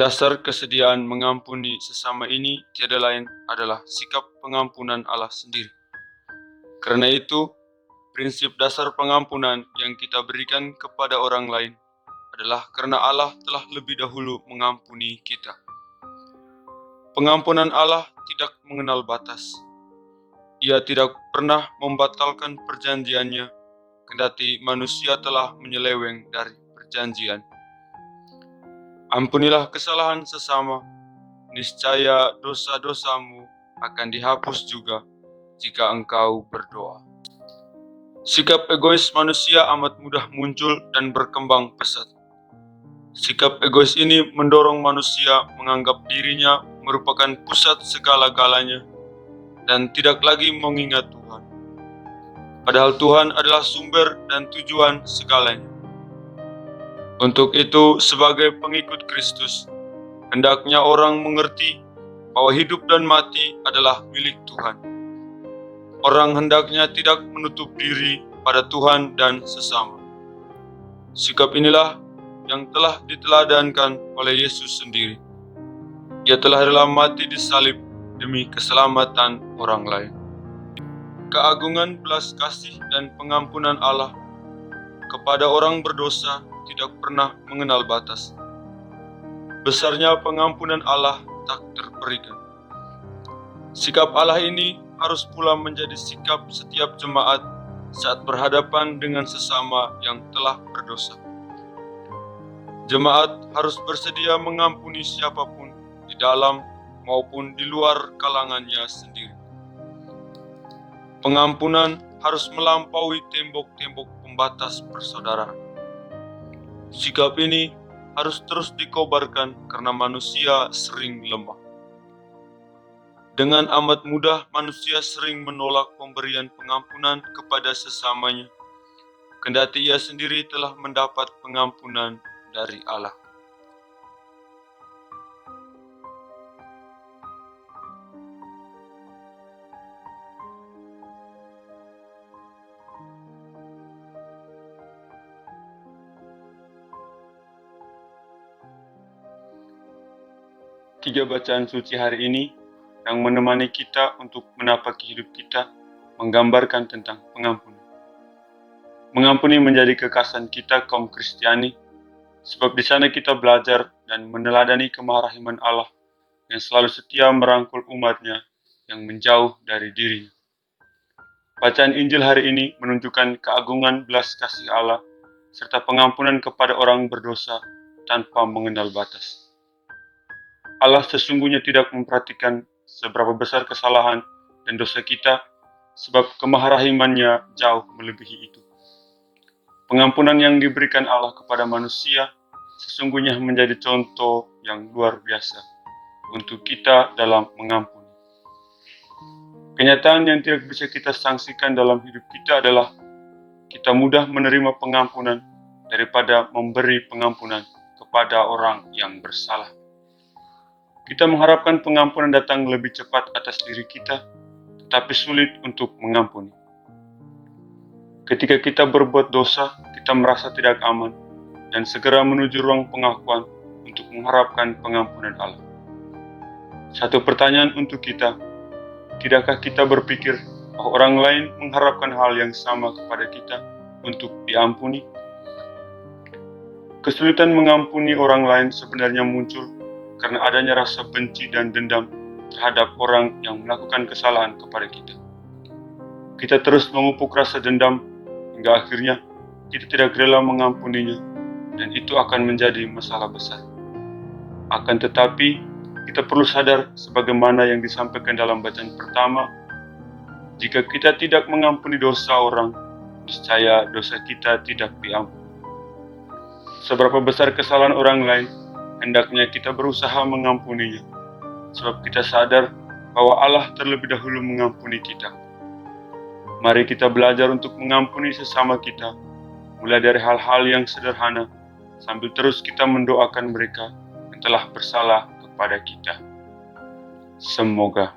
Dasar kesediaan mengampuni sesama ini tiada lain adalah sikap pengampunan Allah sendiri. Karena itu, prinsip dasar pengampunan yang kita berikan kepada orang lain adalah karena Allah telah lebih dahulu mengampuni kita. Pengampunan Allah tidak mengenal batas. Ia tidak pernah membatalkan perjanjiannya, kendati manusia telah menyeleweng dari perjanjian. Ampunilah kesalahan sesama, niscaya dosa-dosamu akan dihapus juga jika engkau berdoa. Sikap egois manusia amat mudah muncul dan berkembang pesat. Sikap egois ini mendorong manusia menganggap dirinya merupakan pusat segala-galanya dan tidak lagi mengingat Tuhan. Padahal Tuhan adalah sumber dan tujuan segalanya. Untuk itu, sebagai pengikut Kristus, hendaknya orang mengerti bahwa hidup dan mati adalah milik Tuhan. Orang hendaknya tidak menutup diri pada Tuhan dan sesama. Sikap inilah yang telah diteladankan oleh Yesus sendiri. Ia telah rela mati di salib demi keselamatan orang lain. Keagungan belas kasih dan pengampunan Allah kepada orang berdosa tidak pernah mengenal batas. Besarnya pengampunan Allah tak terperikan. Sikap Allah ini harus pula menjadi sikap setiap jemaat saat berhadapan dengan sesama yang telah berdosa. Jemaat harus bersedia mengampuni siapapun di dalam maupun di luar kalangannya sendiri. Pengampunan harus melampaui tembok-tembok pembatas persaudaraan. Sikap ini harus terus dikobarkan karena manusia sering lemah. Dengan amat mudah manusia sering menolak pemberian pengampunan kepada sesamanya, kendati ia sendiri telah mendapat pengampunan dari Allah. Tiga bacaan suci hari ini yang menemani kita untuk menapaki hidup kita menggambarkan tentang pengampunan. Mengampuni menjadi kekhasan kita kaum Kristiani, sebab di sana kita belajar dan meneladani kemaharahiman Allah yang selalu setia merangkul umatnya yang menjauh dari dirinya. Bacaan Injil hari ini menunjukkan keagungan belas kasih Allah serta pengampunan kepada orang berdosa tanpa mengenal batas. Allah sesungguhnya tidak memperhatikan seberapa besar kesalahan dan dosa kita, sebab kemaharahimannya jauh melebihi itu. Pengampunan yang diberikan Allah kepada manusia sesungguhnya menjadi contoh yang luar biasa untuk kita dalam mengampuni. Kenyataan yang tidak bisa kita sanksikan dalam hidup kita adalah kita mudah menerima pengampunan daripada memberi pengampunan kepada orang yang bersalah. Kita mengharapkan pengampunan datang lebih cepat atas diri kita, tetapi sulit untuk mengampuni. Ketika kita berbuat dosa, kita merasa tidak aman dan segera menuju ruang pengakuan untuk mengharapkan pengampunan Allah. Satu pertanyaan untuk kita, tidakkah kita berpikir bahwa orang lain mengharapkan hal yang sama kepada kita untuk diampuni? Kesulitan mengampuni orang lain sebenarnya muncul karena adanya rasa benci dan dendam terhadap orang yang melakukan kesalahan kepada kita. Kita terus memupuk rasa dendam hingga akhirnya kita tidak rela mengampuninya, dan itu akan menjadi masalah besar. Akan tetapi, kita perlu sadar sebagaimana yang disampaikan dalam bacaan pertama, jika kita tidak mengampuni dosa orang, niscaya dosa kita tidak diampuni. Seberapa besar kesalahan orang lain, hendaknya kita berusaha mengampuninya, sebab kita sadar bahwa Allah terlebih dahulu mengampuni kita. Mari kita belajar untuk mengampuni sesama kita, mulai dari hal-hal yang sederhana, sambil terus kita mendoakan mereka yang telah bersalah kepada kita. Semoga